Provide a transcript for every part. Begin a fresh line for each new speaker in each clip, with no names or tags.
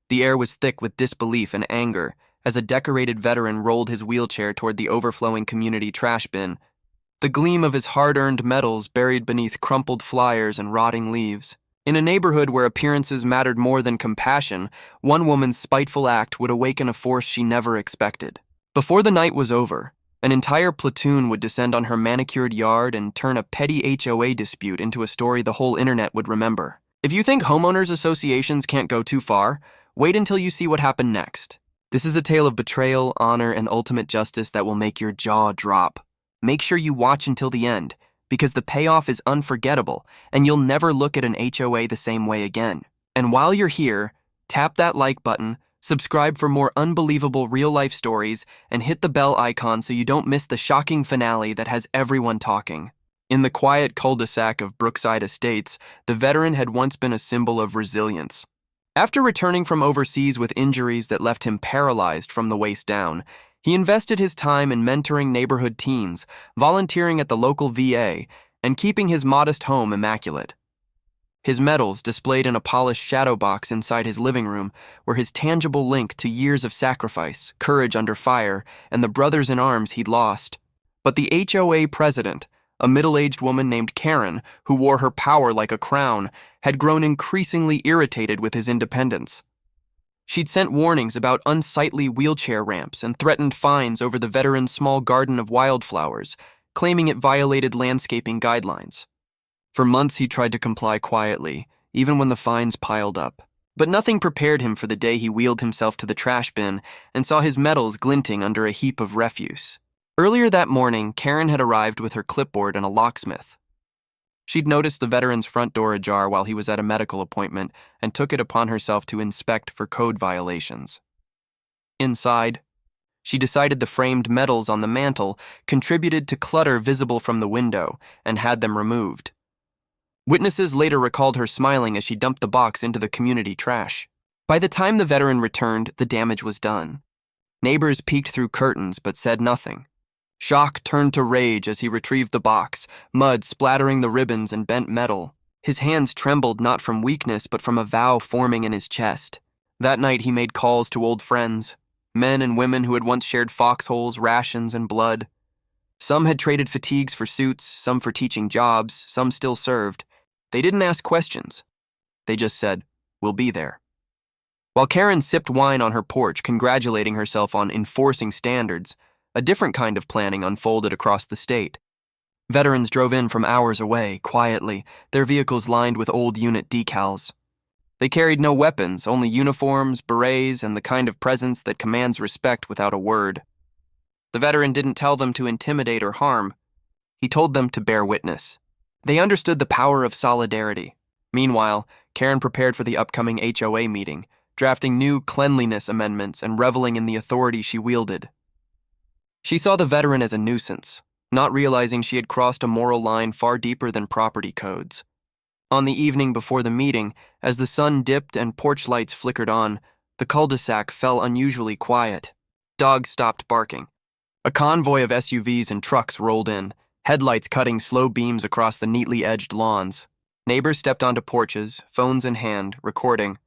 The air was thick with disbelief and anger as a decorated veteran rolled his wheelchair toward the overflowing community trash bin, the gleam of his hard-earned medals buried beneath crumpled flyers and rotting leaves. In a neighborhood where appearances mattered more than compassion, one woman's spiteful act would awaken a force she never expected. Before the night was over, an entire platoon would descend on her manicured yard and turn a petty HOA dispute into a story the whole internet would remember. If you think homeowners associations can't go too far, wait until you see what happened next. This is a tale of betrayal, honor, and ultimate justice that will make your jaw drop. Make sure you watch until the end, because the payoff is unforgettable, and you'll never look at an HOA the same way again. And while you're here, tap that like button, subscribe for more unbelievable real-life stories, and hit the bell icon so you don't miss the shocking finale that has everyone talking. In the quiet cul-de-sac of Brookside Estates, the veteran had once been a symbol of resilience. After returning from overseas with injuries that left him paralyzed from the waist down, he invested his time in mentoring neighborhood teens, volunteering at the local VA, and keeping his modest home immaculate. His medals, displayed in a polished shadow box inside his living room, were his tangible link to years of sacrifice, courage under fire, and the brothers in arms he'd lost. But the HOA president, a middle-aged woman named Karen, who wore her power like a crown, had grown increasingly irritated with his independence. She'd sent warnings about unsightly wheelchair ramps and threatened fines over the veteran's small garden of wildflowers, claiming it violated landscaping guidelines. For months he tried to comply quietly, even when the fines piled up. But nothing prepared him for the day he wheeled himself to the trash bin and saw his medals glinting under a heap of refuse. Earlier that morning, Karen had arrived with her clipboard and a locksmith. She'd noticed the veteran's front door ajar while he was at a medical appointment and took it upon herself to inspect for code violations. Inside, she decided the framed medals on the mantel contributed to clutter visible from the window and had them removed. Witnesses later recalled her smiling as she dumped the box into the community trash. By the time the veteran returned, the damage was done. Neighbors peeked through curtains but said nothing. Shock turned to rage as he retrieved the box, mud splattering the ribbons and bent metal. His hands trembled not from weakness but from a vow forming in his chest. That night he made calls to old friends, men and women who had once shared foxholes, rations, and blood. Some had traded fatigues for suits, some for teaching jobs, some still served. They didn't ask questions. They just said, "We'll be there." While Karen sipped wine on her porch, congratulating herself on enforcing standards, a different kind of planning unfolded across the state. Veterans drove in from hours away, quietly, their vehicles lined with old unit decals. They carried no weapons, only uniforms, berets, and the kind of presence that commands respect without a word. The veteran didn't tell them to intimidate or harm. He told them to bear witness. They understood the power of solidarity. Meanwhile, Karen prepared for the upcoming HOA meeting, drafting new cleanliness amendments and reveling in the authority she wielded. She saw the veteran as a nuisance, not realizing she had crossed a moral line far deeper than property codes. On the evening before the meeting, as the sun dipped and porch lights flickered on, the cul-de-sac fell unusually quiet. Dogs stopped barking. A convoy of SUVs and trucks rolled in, headlights cutting slow beams across the neatly edged lawns. Neighbors stepped onto porches, phones in hand, recording.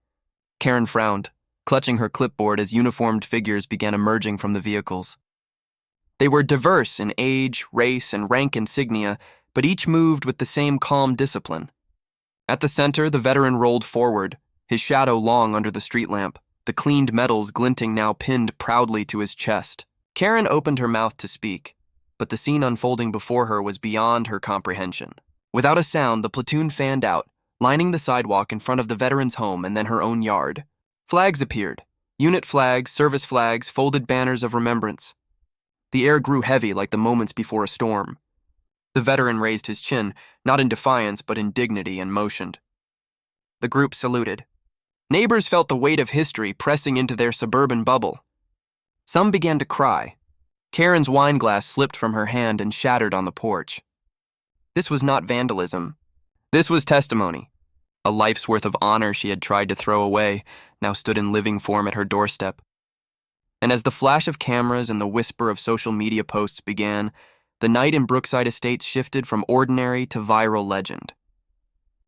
Karen frowned, clutching her clipboard as uniformed figures began emerging from the vehicles. They were diverse in age, race, and rank insignia, but each moved with the same calm discipline. At the center, the veteran rolled forward, his shadow long under the street lamp, the cleaned medals glinting now pinned proudly to his chest. Karen opened her mouth to speak, but the scene unfolding before her was beyond her comprehension. Without a sound, the platoon fanned out, lining the sidewalk in front of the veteran's home and then her own yard. Flags appeared, unit flags, service flags, folded banners of remembrance. The air grew heavy like the moments before a storm. The veteran raised his chin, not in defiance but in dignity, and motioned. The group saluted. Neighbors felt the weight of history pressing into their suburban bubble. Some began to cry. Karen's wine glass slipped from her hand and shattered on the porch. This was not vandalism. This was testimony. A life's worth of honor she had tried to throw away now stood in living form at her doorstep. And as the flash of cameras and the whisper of social media posts began, the night in Brookside Estates shifted from ordinary to viral legend.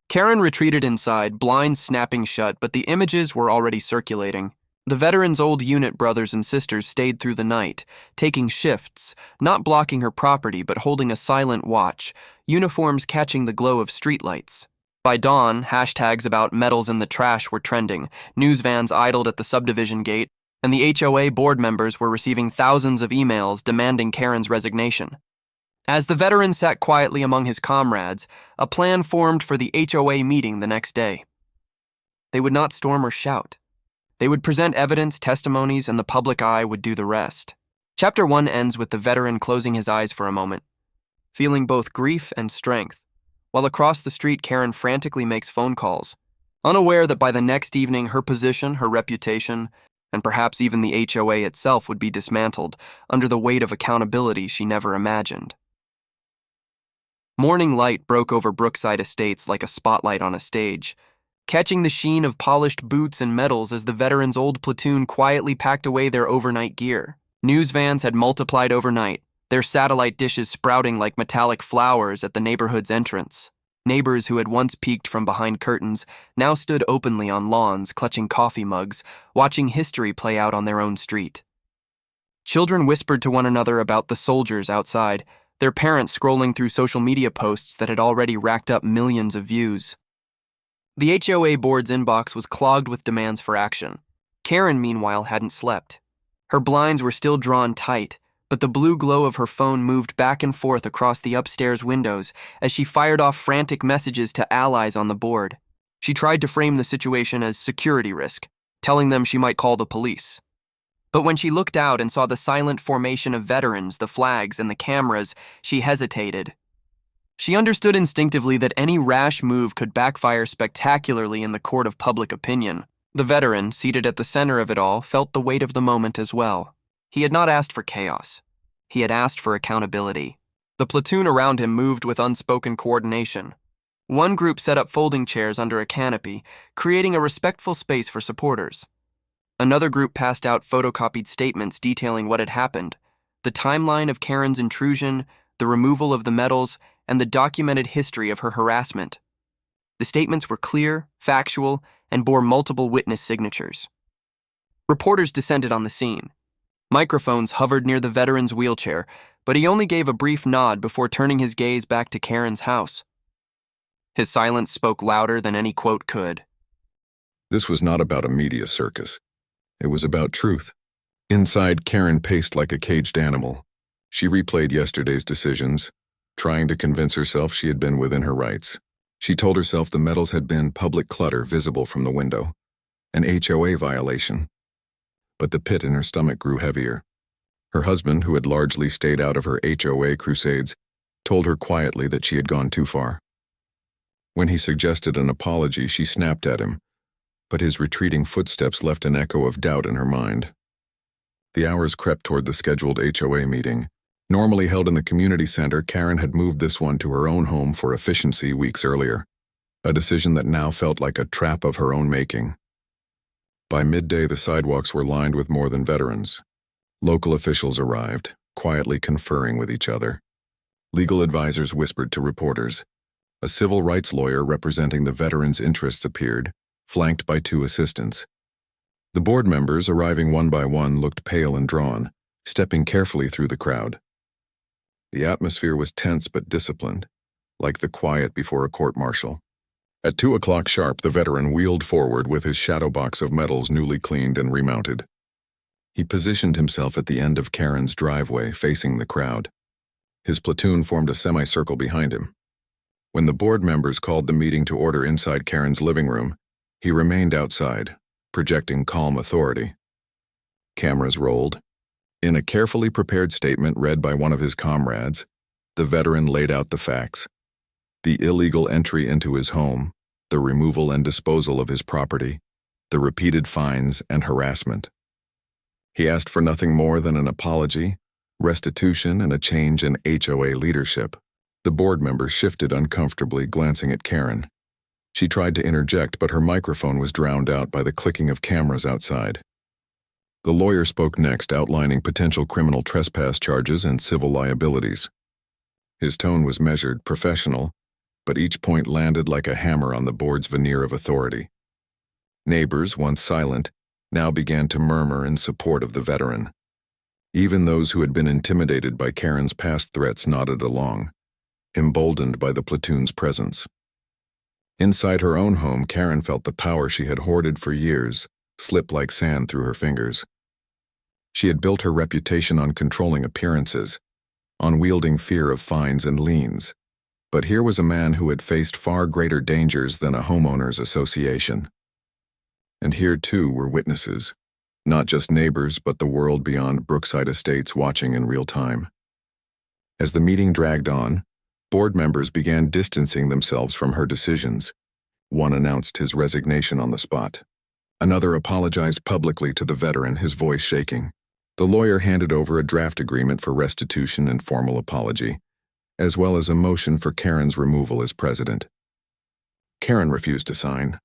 Karen retreated inside, blinds snapping shut, but the images were already circulating. The veteran's old unit brothers and sisters stayed through the night, taking shifts, not blocking her property but holding a silent watch, uniforms catching the glow of streetlights. By dawn, hashtags about metals in the trash were trending, news vans idled at the subdivision gate, and the HOA board members were receiving thousands of emails demanding Karen's resignation. As the veteran sat quietly among his comrades, a plan formed for the HOA meeting the next day. They would not storm or shout. They would present evidence, testimonies, and the public eye would do the rest. Chapter 1 ends with the veteran closing his eyes for a moment, feeling both grief and strength, while across the street Karen frantically makes phone calls, unaware that by the next evening her position, her reputation, and perhaps even the HOA itself would be dismantled under the weight of accountability she never imagined. Morning light broke over Brookside Estates like a spotlight on a stage, catching the sheen of polished boots and medals as the veterans' old platoon quietly packed away their overnight gear. News vans had multiplied overnight, their satellite dishes sprouting like metallic flowers at the neighborhood's entrance. Neighbors who had once peeked from behind curtains now stood openly on lawns, clutching coffee mugs, watching history play out on their own street. Children whispered to one another about the soldiers outside, their parents scrolling through social media posts that had already racked up millions of views. The HOA board's inbox was clogged with demands for action. Karen, meanwhile, hadn't slept. Her blinds were still drawn tight, but the blue glow of her phone moved back and forth across the upstairs windows as she fired off frantic messages to allies on the board. She tried to frame the situation as security risk, telling them she might call the police. But when she looked out and saw the silent formation of veterans, the flags, and the cameras, she hesitated. She understood instinctively that any rash move could backfire spectacularly in the court of public opinion. The veteran, seated at the center of it all, felt the weight of the moment as well. He had not asked for chaos. He had asked for accountability. The platoon around him moved with unspoken coordination. One group set up folding chairs under a canopy, creating a respectful space for supporters. Another group passed out photocopied statements detailing what had happened, the timeline of Karen's intrusion, the removal of the medals, and the documented history of her harassment. The statements were clear, factual, and bore multiple witness signatures. Reporters descended on the scene. Microphones hovered near the veteran's wheelchair, but he only gave a brief nod before turning his gaze back to Karen's house. His silence spoke louder than any quote could.
This was not about a media circus. It was about truth. Inside, Karen paced like a caged animal. She replayed yesterday's decisions, trying to convince herself she had been within her rights. She told herself the medals had been public clutter visible from the window, an HOA violation. But the pit in her stomach grew heavier. Her husband, who had largely stayed out of her HOA crusades, told her quietly that she had gone too far. When he suggested an apology, she snapped at him, but his retreating footsteps left an echo of doubt in her mind. The hours crept toward the scheduled HOA meeting. Normally held in the community center, Karen had moved this one to her own home for efficiency weeks earlier, a decision that now felt like a trap of her own making. By midday, the sidewalks were lined with more than veterans. Local officials arrived, quietly conferring with each other. Legal advisors whispered to reporters. A civil rights lawyer representing the veterans' interests appeared, flanked by 2 assistants. The board members, arriving one by one, looked pale and drawn, stepping carefully through the crowd. The atmosphere was tense but disciplined, like the quiet before a court-martial. At 2 o'clock sharp, the veteran wheeled forward with his shadow box of medals newly cleaned and remounted. He positioned himself at the end of Karen's driveway, facing the crowd. His platoon formed a semicircle behind him. When the board members called the meeting to order inside Karen's living room, he remained outside, projecting calm authority. Cameras rolled. In a carefully prepared statement read by one of his comrades, the veteran laid out the facts: the illegal entry into his home, the removal and disposal of his property, the repeated fines and harassment. He asked for nothing more than an apology, restitution, and a change in HOA leadership. The board members shifted uncomfortably, glancing at Karen. She tried to interject, but her microphone was drowned out by the clicking of cameras outside. The lawyer spoke next, outlining potential criminal trespass charges and civil liabilities. His tone was measured, professional, but each point landed like a hammer on the board's veneer of authority. Neighbors, once silent, now began to murmur in support of the veteran. Even those who had been intimidated by Karen's past threats nodded along, emboldened by the platoon's presence. Inside her own home, Karen felt the power she had hoarded for years slip like sand through her fingers. She had built her reputation on controlling appearances, on wielding fear of fines and liens. But here was a man who had faced far greater dangers than a homeowners association. And here, too, were witnesses, not just neighbors, but the world beyond Brookside Estates watching in real time. As the meeting dragged on, board members began distancing themselves from her decisions. One announced his resignation on the spot. Another apologized publicly to the veteran, his voice shaking. The lawyer handed over a draft agreement for restitution and formal apology, as well as a motion for Karen's removal as president. Karen refused to sign.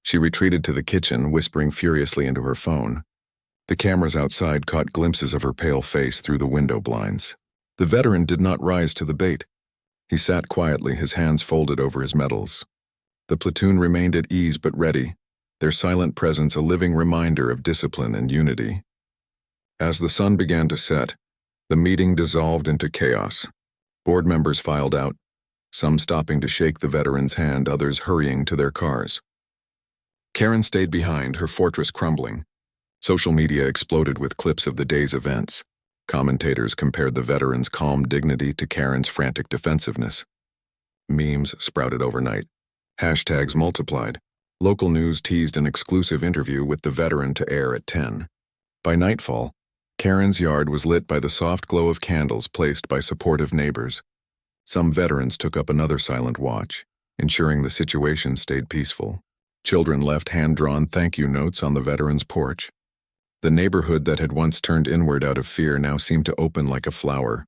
She retreated to the kitchen, whispering furiously into her phone. The cameras outside caught glimpses of her pale face through the window blinds. The veteran did not rise to the bait. He sat quietly, his hands folded over his medals. The platoon remained at ease but ready, their silent presence a living reminder of discipline and unity. As the sun began to set, the meeting dissolved into chaos. Board members filed out, some stopping to shake the veteran's hand, others hurrying to their cars. Karen stayed behind, her fortress crumbling. Social media exploded with clips of the day's events. Commentators compared the veteran's calm dignity to Karen's frantic defensiveness. Memes sprouted overnight. Hashtags multiplied. Local news teased an exclusive interview with the veteran to air at 10. By nightfall, Karen's yard was lit by the soft glow of candles placed by supportive neighbors. Some veterans took up another silent watch, ensuring the situation stayed peaceful. Children left hand-drawn thank you notes on the veteran's porch. The neighborhood that had once turned inward out of fear now seemed to open like a flower,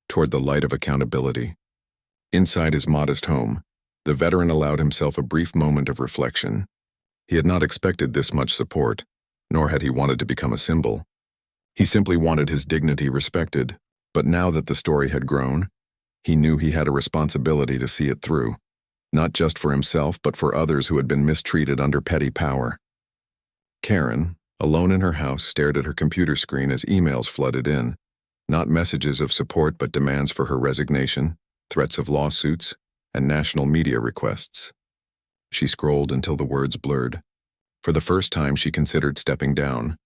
toward the light of accountability. Inside his modest home, the veteran allowed himself a brief moment of reflection. He had not expected this much support, nor had he wanted to become a symbol. He simply wanted his dignity respected, but now that the story had grown, he knew he had a responsibility to see it through, not just for himself but for others who had been mistreated under petty power. Karen, alone in her house, stared at her computer screen as emails flooded in, not messages of support but demands for her resignation, threats of lawsuits, and national media requests. She scrolled until the words blurred. For the first time, she considered stepping down,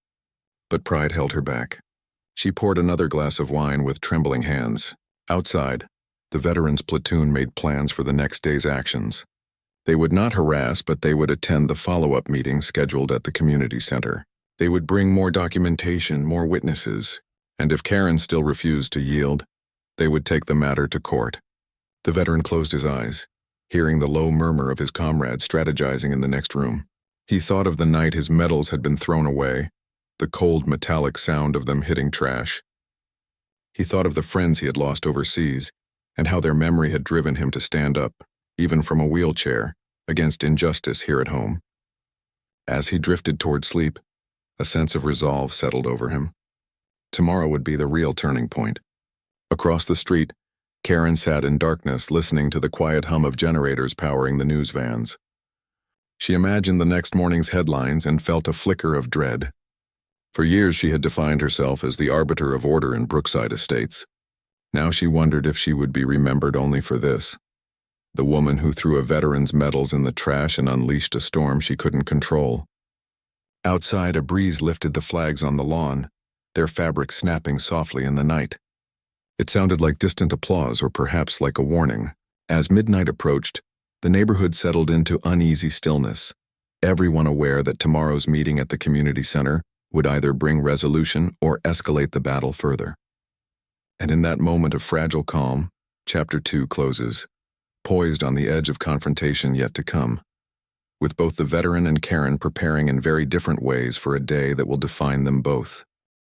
but pride held her back. She poured another glass of wine with trembling hands. Outside, the veterans' platoon made plans for the next day's actions. They would not harass, but they would attend the follow-up meeting scheduled at the community center. They would bring more documentation, more witnesses, and if Karen still refused to yield, they would take the matter to court. The veteran closed his eyes, hearing the low murmur of his comrades strategizing in the next room. He thought of the night his medals had been thrown away, the cold metallic sound of them hitting trash. He thought of the friends he had lost overseas, and how their memory had driven him to stand up, even from a wheelchair, against injustice here at home. As he drifted toward sleep, a sense of resolve settled over him. Tomorrow would be the real turning point. Across the street, Karen sat in darkness, listening to the quiet hum of generators powering the news vans. She imagined the next morning's headlines and felt a flicker of dread. For years she had defined herself as the arbiter of order in Brookside Estates. Now she wondered if she would be remembered only for this. The woman who threw a veteran's medals in the trash and unleashed a storm she couldn't control. Outside, a breeze lifted the flags on the lawn, their fabric snapping softly in the night. It sounded like distant applause or perhaps like a warning. As midnight approached, the neighborhood settled into uneasy stillness, everyone aware that tomorrow's meeting at the community center would either bring resolution or escalate the battle further. And in that moment of fragile calm, Chapter 2 closes, poised on the edge of confrontation yet to come, with both the veteran and Karen preparing in very different ways for a day that will define them both.